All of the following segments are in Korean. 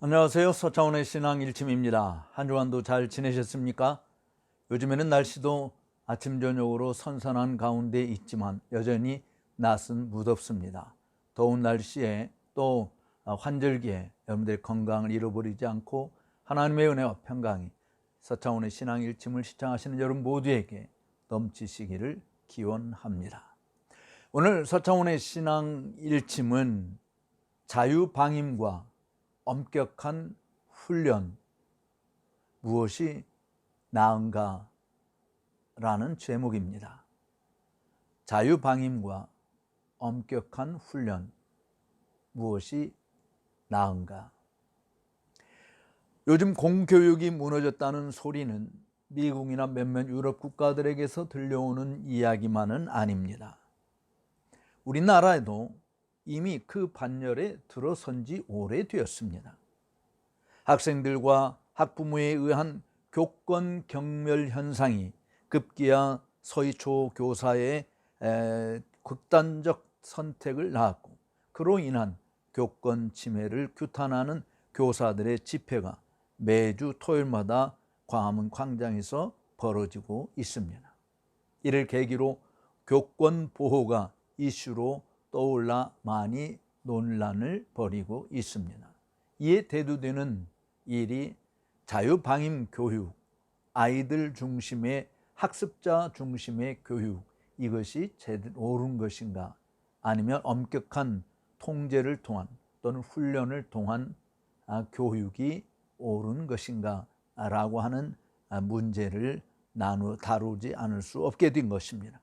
안녕하세요. 서차원의 신앙 일침입니다. 한 주간도 잘 지내셨습니까? 요즘에는 날씨도 아침 저녁으로 선선한 가운데 있지만 여전히 낮은 무덥습니다. 더운 날씨에 또 환절기에 여러분들의 건강을 잃어버리지 않고 하나님의 은혜와 평강이 서차원의 신앙 일침을 시청하시는 여러분 모두에게 넘치시기를 기원합니다. 오늘 서차원의 신앙 일침은 자유방임과 엄격한 훈련, 무엇이 나은가 라는 제목입니다. 자유방임과 엄격한 훈련, 무엇이 나은가. 요즘 공교육이 무너졌다는 소리는 미국이나 몇몇 유럽 국가들에게서 들려오는 이야기만은 아닙니다. 우리나라에도 이미 그 반열에 들어선 지 오래되었습니다. 학생들과 학부모에 의한 교권 경멸 현상이 급기야 서희초 교사의 극단적 선택을 낳았고, 그로 인한 교권 침해를 규탄하는 교사들의 집회가 매주 토요일마다 광화문 광장에서 벌어지고 있습니다. 이를 계기로 교권 보호가 이슈로 떠올라 많이 논란을 벌이고 있습니다. 이에 대두되는 일이 자유방임 교육, 아이들 중심의 학습자 중심의 교육, 이것이 제대로 옳은 것인가, 아니면 엄격한 통제를 통한 또는 훈련을 통한 교육이 옳은 것인가 라고 하는 문제를 다루지 않을 수 없게 된 것입니다.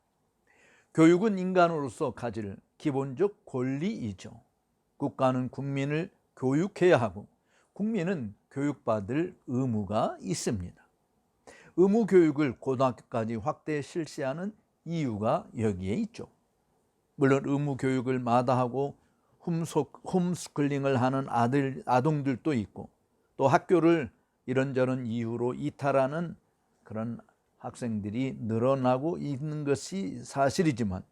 교육은 인간으로서 가질 기본적 권리이죠. 국가는 국민을 교육해야 하고 국민은 교육받을 의무가 있습니다. 의무 교육을 고등학교까지 확대 실시하는 이유가 여기에 있죠. 물론 의무 교육을 마다하고 홈스쿨링을 하는 아동들도 있고, 또 학교를 이런저런 이유로 이탈하는 그런 학생들이 늘어나고 있는 것이 사실이지만,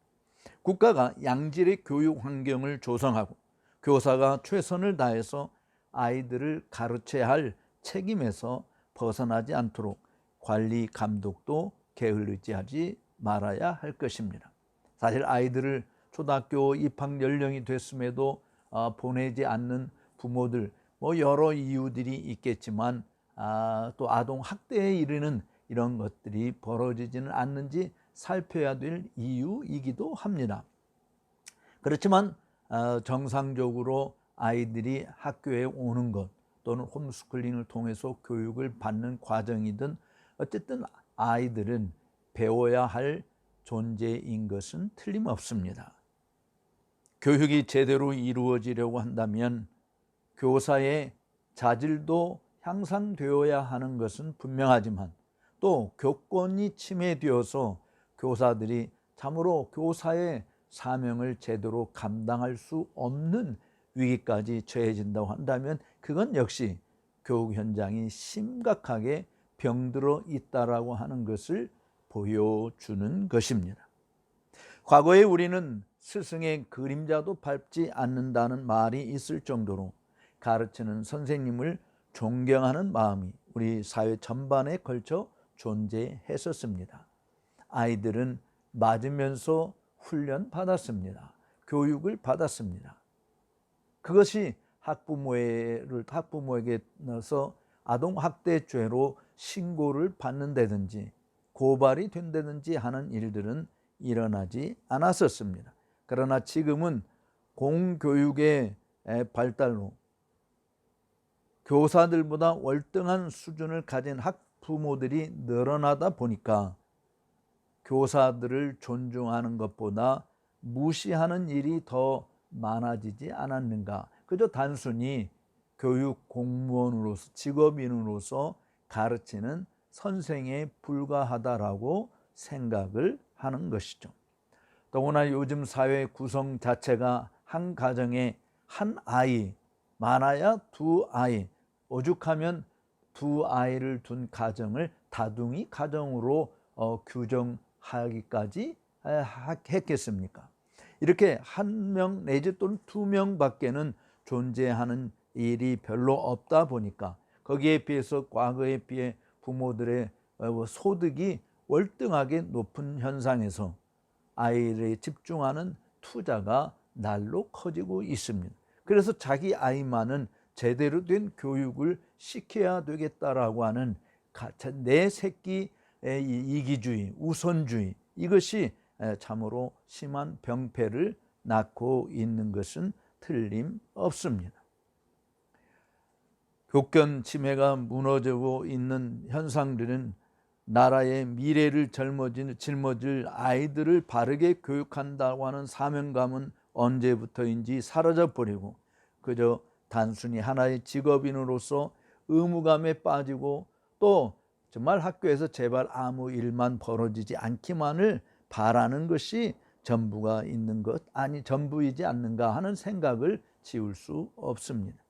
국가가 양질의 교육 환경을 조성하고 교사가 최선을 다해서 아이들을 가르쳐야 할 책임에서 벗어나지 않도록 관리 감독도 게을르지 하지 말아야 할 것입니다. 사실 아이들을 초등학교 입학 연령이 됐음에도 보내지 않는 부모들, 여러 이유들이 있겠지만 또 아동 학대에 이르는 이런 것들이 벌어지지는 않는지 살펴야 될 이유이기도 합니다. 그렇지만 정상적으로 아이들이 학교에 오는 것 또는 홈스쿨링을 통해서 교육을 받는 과정이든 어쨌든 아이들은 배워야 할 존재인 것은 틀림없습니다. 교육이 제대로 이루어지려고 한다면 교사의 자질도 향상되어야 하는 것은 분명하지만, 또 교권이 침해되어서 교사들이 참으로 교사의 사명을 제대로 감당할 수 없는 위기까지 처해진다고 한다면 그건 역시 교육 현장이 심각하게 병들어 있다라고 하는 것을 보여주는 것입니다. 과거에 우리는 스승의 그림자도 밟지 않는다는 말이 있을 정도로 가르치는 선생님을 존경하는 마음이 우리 사회 전반에 걸쳐 존재했었습니다. 아이들은 맞으면서 훈련 받았습니다. 교육을 받았습니다. 그것이 학부모에게서 아동학대죄로 신고를 받는다든지 고발이 된다든지 하는 일들은 일어나지 않았었습니다. 그러나 지금은 공교육의 발달로 교사들보다 월등한 수준을 가진 학부모들이 늘어나다 보니까 교사들을 존중하는 것보다 무시하는 일이 더 많아지지 않았는가. 그저 단순히 교육 공무원으로서, 직업인으로서 가르치는 선생에 불과하다라고 생각을 하는 것이죠. 더구나 요즘 사회 구성 자체가 한 가정에 한 아이, 많아야 두 아이, 오죽하면 두 아이를 둔 가정을 다둥이 가정으로 규정하기까지 했겠습니까? 이렇게 한 명 내지 또는 두 명밖에는 존재하는 일이 별로 없다 보니까 거기에 비해서 과거에 비해 부모들의 소득이 월등하게 높은 현상에서 아이에 집중하는 투자가 날로 커지고 있습니다. 그래서 자기 아이만은 제대로 된 교육을 시켜야 되겠다라고 하는 내 새끼의 이기주의, 우선주의, 이것이 참으로 심한 병폐를 낳고 있는 것은 틀림없습니다. 교권 침해가 무너지고 있는 현상들은 나라의 미래를 짊어질 아이들을 바르게 교육한다고 하는 사명감은 언제부터인지 사라져버리고 그저 단순히 하나의 직업인으로서 의무감에 빠지고 또 정말 학교에서 제발 아무 일만 벌어지지 않기만을 바라는 것이 전부가 있는 것 전부이지 않는가 하는 생각을 지울 수 없습니다.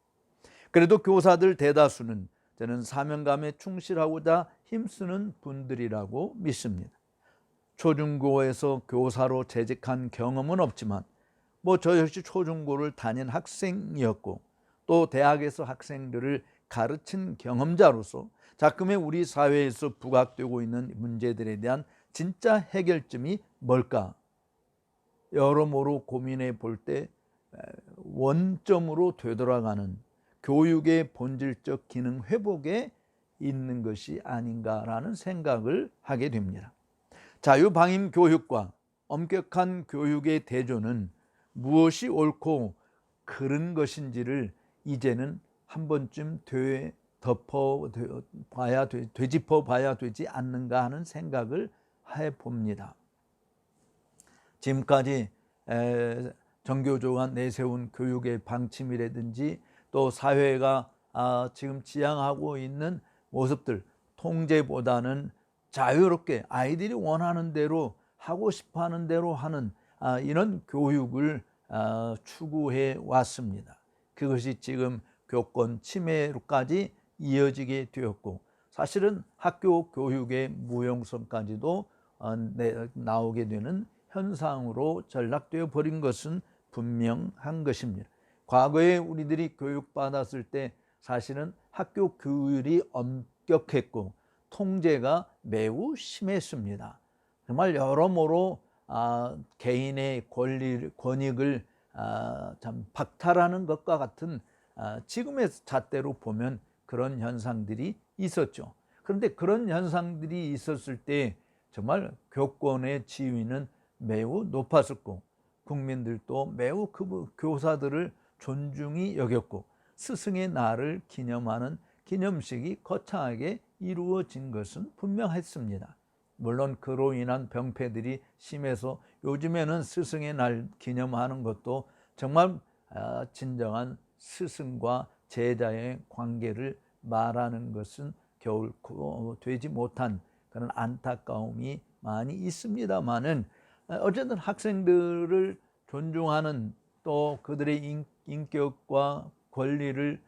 그래도 교사들 대다수는 저는 사명감에 충실하고자 힘쓰는 분들이라고 믿습니다. 초중고에서 교사로 재직한 경험은 없지만 저 역시 초중고를 다닌 학생이었고 또 대학에서 학생들을 가르친 경험자로서 자금의 우리 사회에서 부각되고 있는 문제들에 대한 진짜 해결점이 뭘까? 여러모로 고민해 볼 때 원점으로 되돌아가는 교육의 본질적 기능 회복에 있는 것이 아닌가라는 생각을 하게 됩니다. 자유방임 교육과 엄격한 교육의 대조는 무엇이 옳고 그른 것인지를 이제는 한 번쯤 되짚어 봐야 되지 않는가 하는 생각을 해봅니다. 지금까지 정교조가 내세운 교육의 방침이라든지 또 사회가 지금 지향하고 있는 모습들, 통제보다는 자유롭게 아이들이 원하는 대로 하고 싶어하는 대로 하는 이런 교육을 추구해 왔습니다. 그것이 지금 교권 침해로까지 이어지게 되었고 사실은 학교 교육의 무용성까지도 나오게 되는 현상으로 전락되어 버린 것은 분명한 것입니다. 과거에 우리들이 교육받았을 때 사실은 학교 규율이 엄격했고 통제가 매우 심했습니다. 정말 여러모로 개인의 권익을 참 박탈하는 것과 같은 지금의 잣대로 보면 그런 현상들이 있었죠. 그런데 그런 현상들이 있었을 때 정말 교권의 지위는 매우 높았었고 국민들도 매우 그 교사들을 존중히 여겼고 스승의 날을 기념하는 기념식이 거창하게 이루어진 것은 분명했습니다. 물론 그로 인한 병폐들이 심해서 요즘에는 스승의 날 기념하는 것도 정말 진정한 스승과 제자의 관계를 말하는 것은 결코 되지 못한 그런 안타까움이 많이 있습니다만은 어쨌든 학생들을 존중하는 또 그들의 인격과 권리를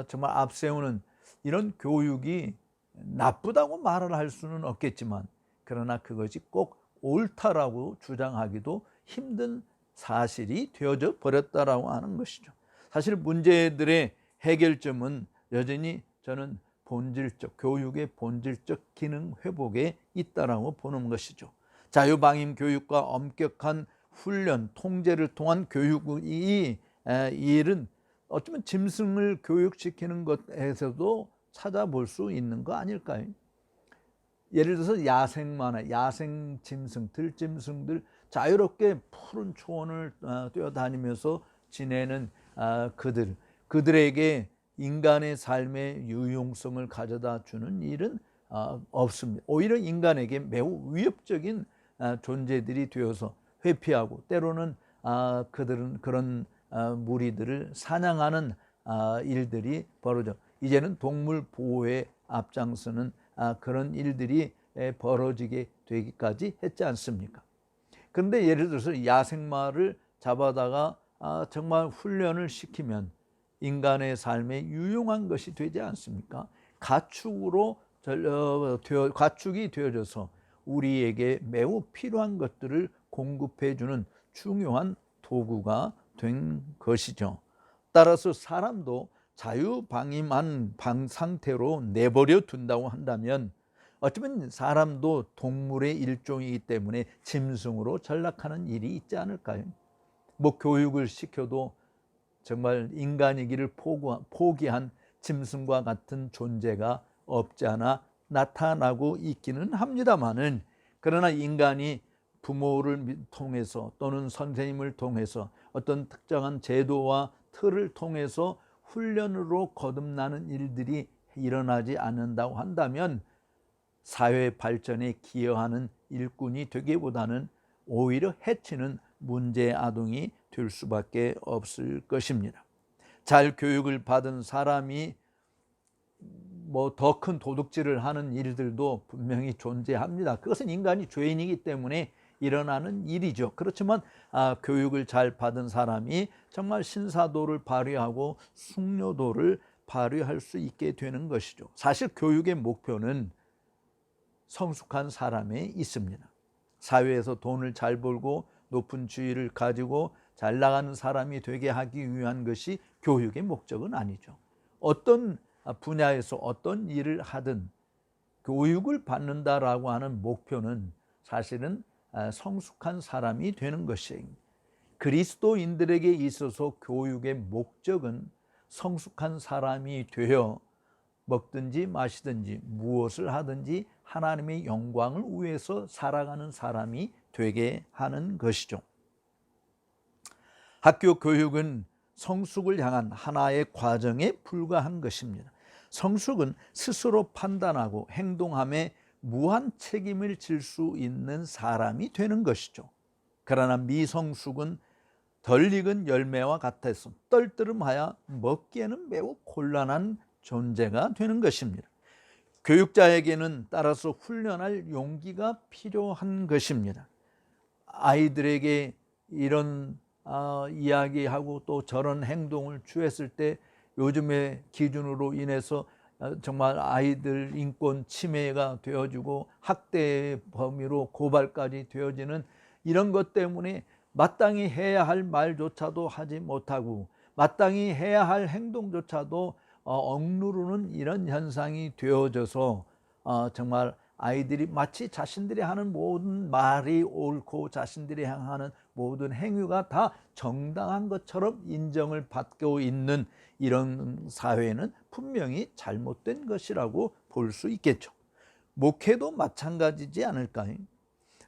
정말 앞세우는 이런 교육이 나쁘다고 말을 할 수는 없겠지만 그러나 그것이 꼭 옳다라고 주장하기도 힘든 사실이 되어져 버렸다라고 하는 것이죠. 사실 문제들의 해결점은 여전히 저는 교육의 본질적 기능 회복에 있다라고 보는 것이죠. 자유방임 교육과 엄격한 훈련, 통제를 통한 교육이 이 일은 어쩌면 짐승을 교육시키는 것에서도 찾아볼 수 있는 거 아닐까요? 예를 들어서 야생 짐승, 들짐승들 자유롭게 푸른 초원을 뛰어다니면서 지내는 그들에게 인간의 삶의 유용성을 가져다 주는 일은 없습니다. 오히려 인간에게 매우 위협적인 존재들이 되어서 회피하고 때로는 그들은 그런 무리들을 사냥하는 일들이 벌어져 이제는 동물 보호에 앞장서는 그런 일들이 벌어지게 되기까지 했지 않습니까? 그런데 예를 들어서 야생마를 잡아다가 정말 훈련을 시키면 인간의 삶에 유용한 것이 되지 않습니까? 가축이 되어져서 우리에게 매우 필요한 것들을 공급해 주는 중요한 도구가 된 것이죠. 따라서 사람도 자유방임한 상태로 내버려 둔다고 한다면 어쩌면 사람도 동물의 일종이기 때문에 짐승으로 전락하는 일이 있지 않을까요? 뭐 교육을 시켜도 정말 인간이기를 포기한 짐승과 같은 존재가 없지 않아 나타나고 있기는 합니다마는, 그러나 인간이 부모를 통해서 또는 선생님을 통해서 어떤 특정한 제도와 틀을 통해서 훈련으로 거듭나는 일들이 일어나지 않는다고 한다면 사회 발전에 기여하는 일꾼이 되기보다는 오히려 해치는 문제 아동이 될 수밖에 없을 것입니다. 잘 교육을 받은 사람이 뭐 더 큰 도둑질을 하는 일들도 분명히 존재합니다. 그것은 인간이 죄인이기 때문에 일어나는 일이죠. 그렇지만 교육을 잘 받은 사람이 정말 신사도를 발휘하고 숙녀도를 발휘할 수 있게 되는 것이죠. 사실 교육의 목표는 성숙한 사람에 있습니다. 사회에서 돈을 잘 벌고 높은 지위를 가지고 잘 나가는 사람이 되게 하기 위한 것이 교육의 목적은 아니죠. 어떤 분야에서 어떤 일을 하든 교육을 받는다라고 하는 목표는 사실은 성숙한 사람이 되는 것이에요. 그리스도인들에게 있어서 교육의 목적은 성숙한 사람이 되어 먹든지 마시든지 무엇을 하든지 하나님의 영광을 위해서 살아가는 사람이 되게 하는 것이죠. 학교 교육은 성숙을 향한 하나의 과정에 불과한 것입니다. 성숙은 스스로 판단하고 행동함에 무한 책임을 질 수 있는 사람이 되는 것이죠. 그러나 미성숙은 덜 익은 열매와 같아서 떨떠름하여 먹기에는 매우 곤란한 존재가 되는 것입니다. 교육자에게는 따라서 훈련할 용기가 필요한 것입니다. 아이들에게 이런 이야기하고 또 저런 행동을 취했을 때 요즘의 기준으로 인해서 정말 아이들 인권 침해가 되어지고 학대의 범위로 고발까지 되어지는 이런 것 때문에 마땅히 해야 할 말조차도 하지 못하고 마땅히 해야 할 행동조차도 억누르는 이런 현상이 되어져서 정말 아이들이 마치 자신들이 하는 모든 말이 옳고 자신들이 행하는 모든 행위가 다 정당한 것처럼 인정을 받고 있는 이런 사회는 분명히 잘못된 것이라고 볼 수 있겠죠. 목회도 마찬가지지 않을까요?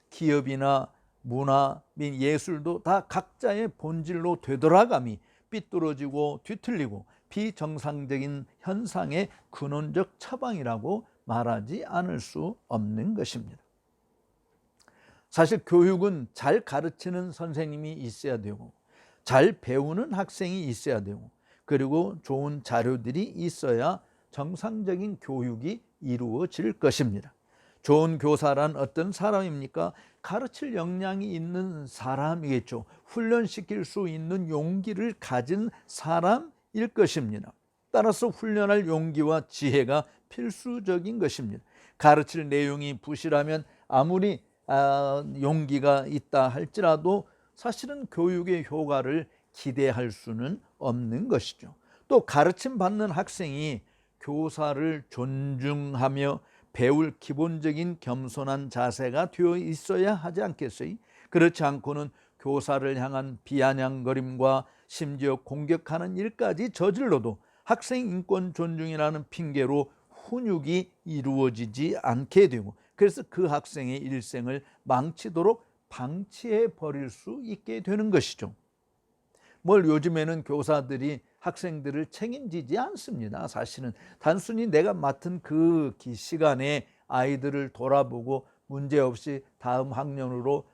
기업이나 문화 및 예술도 다 각자의 본질로 되돌아감이 삐뚤어지고 뒤틀리고 비정상적인 현상의 근원적 처방이라고 말하지 않을 수 없는 것입니다. 사실 교육은 잘 가르치는 선생님이 있어야 되고 잘 배우는 학생이 있어야 되고 그리고 좋은 자료들이 있어야 정상적인 교육이 이루어질 것입니다. 좋은 교사란 어떤 사람입니까? 가르칠 역량이 있는 사람이겠죠. 훈련시킬 수 있는 용기를 가진 사람일 것입니다. 따라서 훈련할 용기와 지혜가 필수적인 것입니다. 가르칠 내용이 부실하면 아무리 용기가 있다 할지라도 사실은 교육의 효과를 기대할 수는 없는 것이죠. 또 가르침 받는 학생이 교사를 존중하며 배울 기본적인 겸손한 자세가 되어 있어야 하지 않겠어요? 그렇지 않고는 교사를 향한 비아냥거림과 심지어 공격하는 일까지 저질러도 학생 인권 존중이라는 핑계로 훈육이 이루어지지 않게 되고 그래서 그 학생의 일생을 망치도록 방치해 버릴 수 있게 되는 것이죠. 요즘에는 교사들이 학생들을 책임지지 않습니다. 사실은 단순히 내가 맡은 그 시간에 아이들을 돌아보고 문제없이 다음 학년으로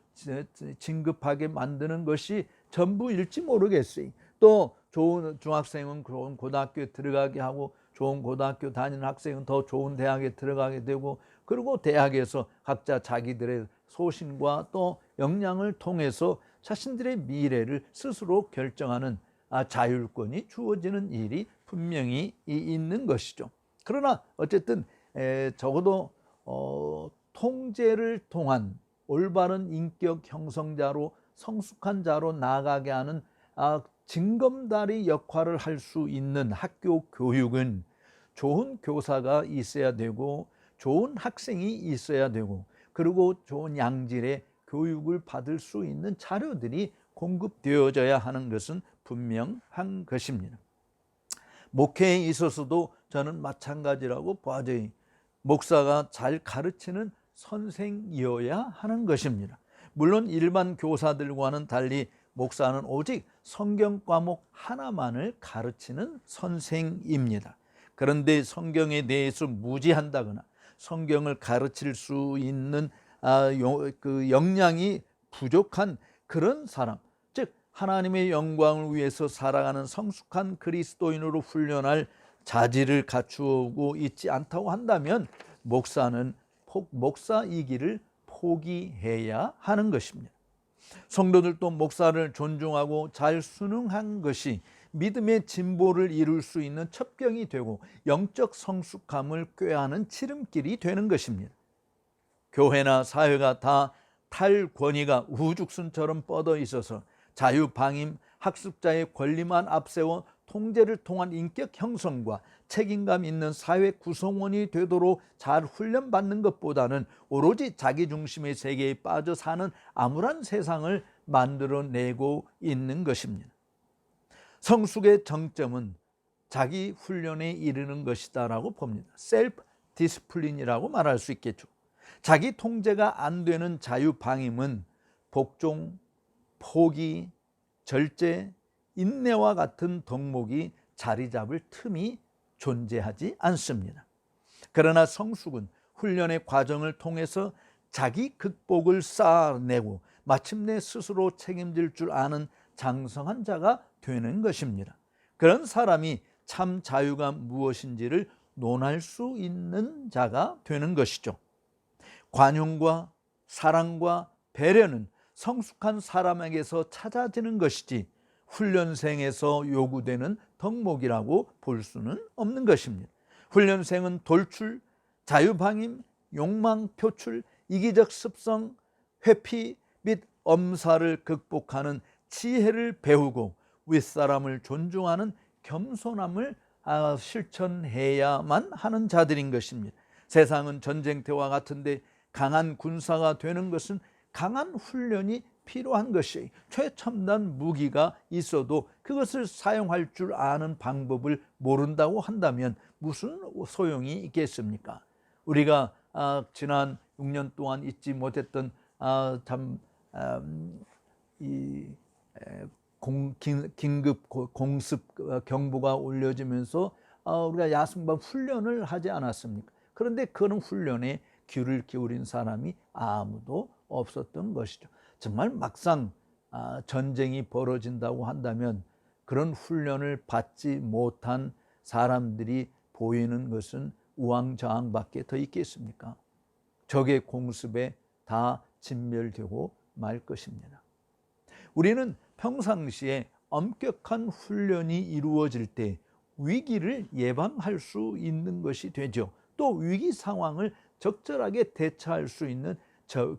진급하게 만드는 것이 전부일지 모르겠어요. 또 좋은 중학생은 좋은 고등학교에 들어가게 하고 좋은 고등학교 다니는 학생은 더 좋은 대학에 들어가게 되고 그리고 대학에서 각자 자기들의 소신과 또 역량을 통해서 자신들의 미래를 스스로 결정하는 자율권이 주어지는 일이 분명히 있는 것이죠. 그러나 어쨌든 적어도 통제를 통한 올바른 인격 형성자로 성숙한 자로 나아가게 하는 징검다리 역할을 할 수 있는 학교 교육은 좋은 교사가 있어야 되고 좋은 학생이 있어야 되고 그리고 좋은 양질의 교육을 받을 수 있는 자료들이 공급되어져야 하는 것은 분명한 것입니다. 목회에 있어서도 저는 마찬가지라고 봐져요. 목사가 잘 가르치는 선생이어야 하는 것입니다. 물론 일반 교사들과는 달리 목사는 오직 성경 과목 하나만을 가르치는 선생입니다. 그런데 성경에 대해서 무지한다거나 성경을 가르칠 수 있는 역량이 부족한 그런 사람, 즉 하나님의 영광을 위해서 살아가는 성숙한 그리스도인으로 훈련할 자질을 갖추고 있지 않다고 한다면 목사는 목사이기를 포기해야 하는 것입니다. 성도들도 목사를 존중하고 잘 순응한 것이 믿음의 진보를 이룰 수 있는 첩경이 되고 영적 성숙함을 꾀하는 지름길이 되는 것입니다. 교회나 사회가 다 탈권위가 우죽순처럼 뻗어 있어서 자유방임, 학습자의 권리만 앞세워 통제를 통한 인격 형성과 책임감 있는 사회 구성원이 되도록 잘 훈련받는 것보다는 오로지 자기중심의 세계에 빠져 사는 암울한 세상을 만들어내고 있는 것입니다. 성숙의 정점은 자기 훈련에 이르는 것이다라고 봅니다. 셀프 디스플린이라고 말할 수 있겠죠. 자기 통제가 안 되는 자유방임은 복종, 포기, 절제, 인내와 같은 덕목이 자리 잡을 틈이 존재하지 않습니다. 그러나 성숙은 훈련의 과정을 통해서 자기 극복을 쌓아내고 마침내 스스로 책임질 줄 아는 장성한 자가 되는 것입니다. 그런 사람이 참 자유가 무엇인지를 논할 수 있는 자가 되는 것이죠. 관용과 사랑과 배려는 성숙한 사람에게서 찾아지는 것이지 훈련생에서 요구되는 덕목이라고 볼 수는 없는 것입니다. 훈련생은 돌출, 자유방임, 욕망 표출, 이기적 습성, 회피 및 엄살을 극복하는 지혜를 배우고 윗사람을 존중하는 겸손함을 실천해야만 하는 자들인 것입니다. 세상은 전쟁터와 같은데 강한 군사가 되는 것은 강한 훈련이 필요한 것이 최첨단 무기가 있어도 그것을 사용할 줄 아는 방법을 모른다고 한다면 무슨 소용이 있겠습니까? 우리가 지난 6년 동안 잊지 못했던 긴급 공습 경보가 울려지면서 우리가 야생방 훈련을 하지 않았습니까? 그런데 그런 훈련에 귀를 기울인 사람이 아무도 없었던 것이죠. 정말 막상 전쟁이 벌어진다고 한다면 그런 훈련을 받지 못한 사람들이 보이는 것은 우왕좌왕밖에 더 있겠습니까? 적의 공습에 다 진멸되고 말 것입니다. 우리는 평상시에 엄격한 훈련이 이루어질 때 위기를 예방할 수 있는 것이 되죠. 또 위기 상황을 적절하게 대처할 수 있는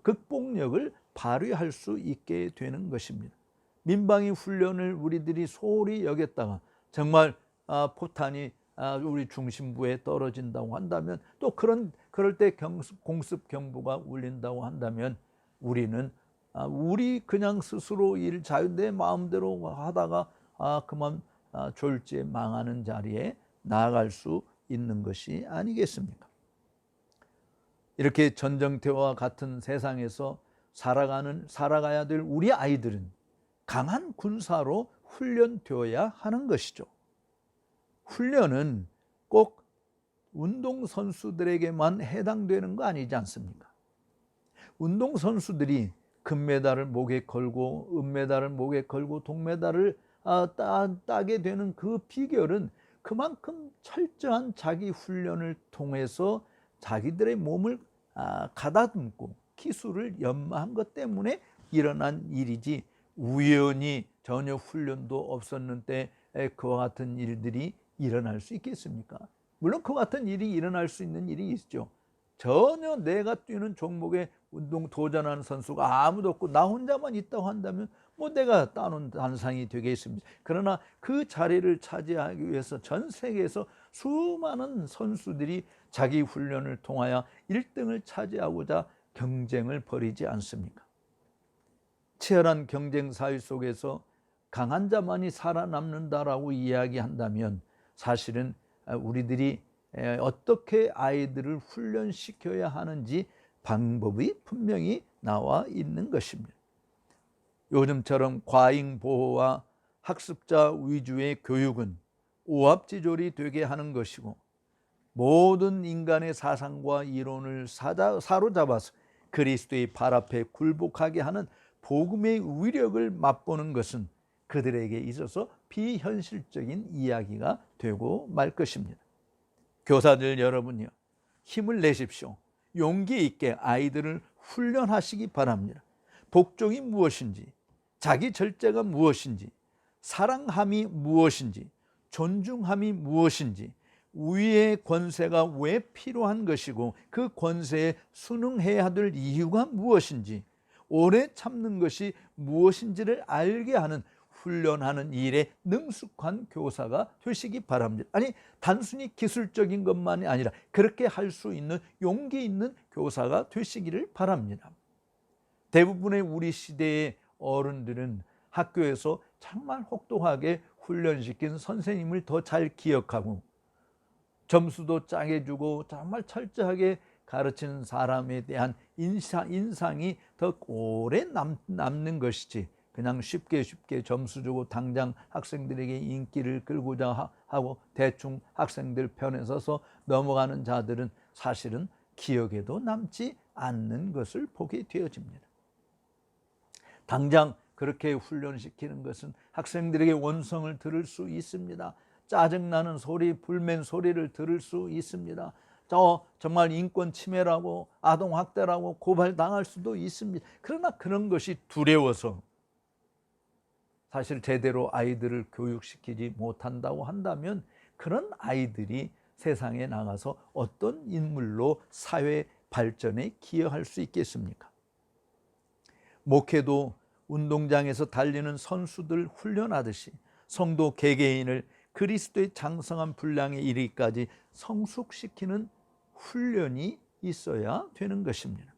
극복력을 발휘할 수 있게 되는 것입니다. 민방위 훈련을 우리들이 소홀히 여겼다가 정말 포탄이 우리 중심부에 떨어진다고 한다면 또 그럴 때 공습 경보가 울린다고 한다면 우리는 우리 그냥 스스로 일 자유 내 마음대로 하다가 그만 졸지에 망하는 자리에 나아갈 수 있는 것이 아니겠습니까? 이렇게 전쟁터와 같은 세상에서 살아가야 될 우리 아이들은 강한 군사로 훈련되어야 하는 것이죠. 훈련은 꼭 운동선수들에게만 해당되는 거 아니지 않습니까? 운동선수들이 금메달을 목에 걸고 은메달을 목에 걸고 동메달을 따게 되는 그 비결은 그만큼 철저한 자기 훈련을 통해서 자기들의 몸을 가다듬고 기술을 연마한 것 때문에 일어난 일이지 우연히 전혀 훈련도 없었는데 그와 같은 일들이 일어날 수 있겠습니까? 물론 그와 같은 일이 일어날 수 있는 일이 있죠. 전혀 내가 뛰는 종목에 운동 도전하는 선수가 아무도 없고 나 혼자만 있다고 한다면 뭐 내가 따놓은 단상이 되겠습니다. 그러나 그 자리를 차지하기 위해서 전 세계에서 수많은 선수들이 자기 훈련을 통하여 1등을 차지하고자 경쟁을 벌이지 않습니까? 치열한 경쟁 사회 속에서 강한 자만이 살아남는다라고 이야기한다면 사실은 우리들이 어떻게 아이들을 훈련시켜야 하는지 방법이 분명히 나와 있는 것입니다. 요즘처럼 과잉 보호와 학습자 위주의 교육은 오합지졸이 되게 하는 것이고 모든 인간의 사상과 이론을 사로잡아서 그리스도의 발 앞에 굴복하게 하는 복음의 위력을 맛보는 것은 그들에게 있어서 비현실적인 이야기가 되고 말 것입니다. 교사들 여러분요, 힘을 내십시오. 용기 있게 아이들을 훈련하시기 바랍니다. 복종이 무엇인지, 자기 절제가 무엇인지, 사랑함이 무엇인지, 존중함이 무엇인지, 위의 권세가 왜 필요한 것이고 그 권세에 순응해야 될 이유가 무엇인지, 오래 참는 것이 무엇인지를 알게 하는 훈련하는 일에 능숙한 교사가 되시기 바랍니다. 아니, 단순히 기술적인 것만이 아니라 그렇게 할 수 있는 용기 있는 교사가 되시기를 바랍니다. 대부분의 우리 시대의 어른들은 학교에서 정말 혹독하게 훈련시킨 선생님을 더 잘 기억하고 점수도 짜게 주고 정말 철저하게 가르치는 사람에 대한 인상이 더 오래 남는 것이지, 그냥 쉽게 점수 주고 당장 학생들에게 인기를 끌고자 하고 대충 학생들 편에 서서 넘어가는 자들은 사실은 기억에도 남지 않는 것을 보게 되어집니다. 당장 그렇게 훈련시키는 것은 학생들에게 원성을 들을 수 있습니다. 짜증나는 소리, 불맨 소리를 들을 수 있습니다. 정말 인권 침해라고 아동학대라고 고발당할 수도 있습니다. 그러나 그런 것이 두려워서 사실 제대로 아이들을 교육시키지 못한다고 한다면 그런 아이들이 세상에 나가서 어떤 인물로 사회 발전에 기여할 수 있겠습니까? 목회도 운동장에서 달리는 선수들 훈련하듯이 성도 개개인을 그리스도의 장성한 분량에 이르기까지 성숙시키는 훈련이 있어야 되는 것입니다.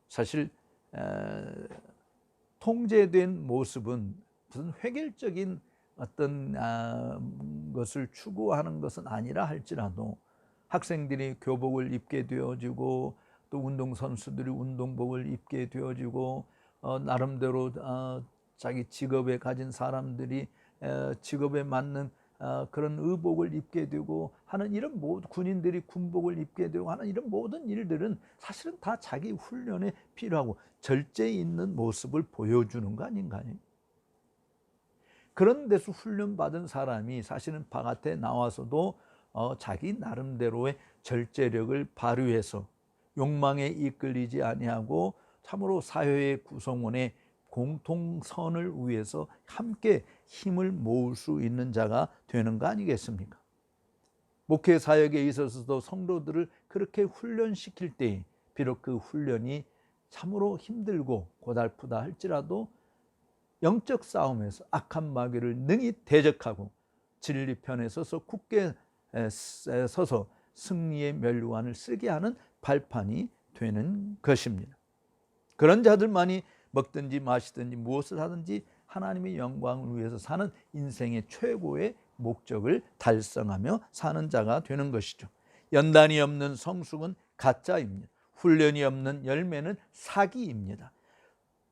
사실 통제된 모습은 무슨 획일적인 어떤 것을 추구하는 것은 아니라 할지라도 학생들이 교복을 입게 되어지고 또 운동선수들이 운동복을 입게 되어지고 나름대로 자기 직업에 가진 사람들이 직업에 맞는 그런 의복을 입게 되고 하는 이런 군인들이 군복을 입게 되고 하는 이런 모든 일들은 사실은 다 자기 훈련에 필요하고 절제 있는 모습을 보여주는 거 아닌가요? 그런 데서 훈련받은 사람이 사실은 바깥에 나와서도 자기 나름대로의 절제력을 발휘해서 욕망에 이끌리지 아니하고 참으로 사회의 구성원의 공통선을 위해서 함께 힘을 모을 수 있는 자가 되는 거 아니겠습니까? 목회 사역에 있어서도 성도들을 그렇게 훈련시킬 때 비록 그 훈련이 참으로 힘들고 고달프다 할지라도 영적 싸움에서 악한 마귀를 능히 대적하고 진리 편에 서서 굳게 서서 승리의 면류관을 쓰게 하는 발판이 되는 것입니다. 그런 자들만이 먹든지 마시든지 무엇을 하든지 하나님의 영광을 위해서 사는 인생의 최고의 목적을 달성하며 사는 자가 되는 것이죠. 연단이 없는 성숙은 가짜입니다. 훈련이 없는 열매는 사기입니다.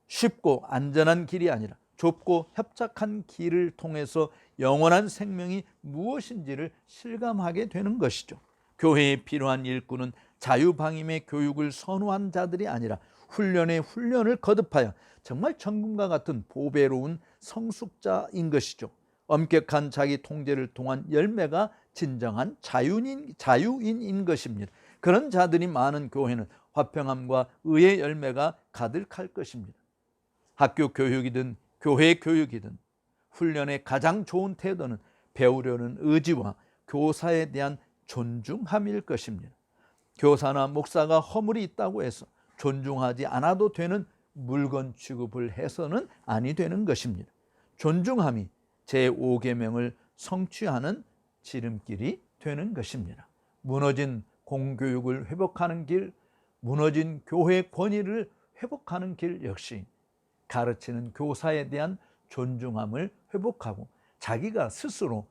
쉽고 안전한 길이 아니라 좁고 협착한 길을 통해서 영원한 생명이 무엇인지를 실감하게 되는 것이죠. 교회에 필요한 일꾼은 자유방임의 교육을 선호한 자들이 아니라 훈련을 거듭하여 정말 천금과 같은 보배로운 성숙자인 것이죠. 엄격한 자기 통제를 통한 열매가 진정한 자유인인 것입니다. 그런 자들이 많은 교회는 화평함과 의의 열매가 가득할 것입니다. 학교 교육이든 교회 교육이든 훈련의 가장 좋은 태도는 배우려는 의지와 교사에 대한 존중함일 것입니다. 교사나 목사가 허물이 있다고 해서 존중하지 않아도 되는 물건 취급을 해서는 아니 되는 것입니다. 존중함이 제5계명을 성취하는 지름길이 되는 것입니다. 무너진 공교육을 회복하는 길, 무너진 교회 권위를 회복하는 길 역시 가르치는 교사에 대한 존중함을 회복하고 자기가 스스로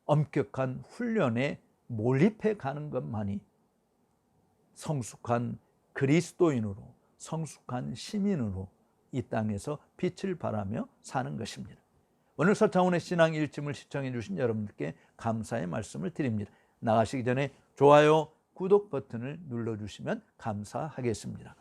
엄격한 훈련에 몰입해 가는 것만이 성숙한 그리스도인으로, 성숙한 시민으로 이 땅에서 빛을 발하며 사는 것입니다. 오늘 서창훈의 신앙 일침을 시청해 주신 여러분들께 감사의 말씀을 드립니다. 나가시기 전에 좋아요, 구독 버튼을 눌러주시면 감사하겠습니다.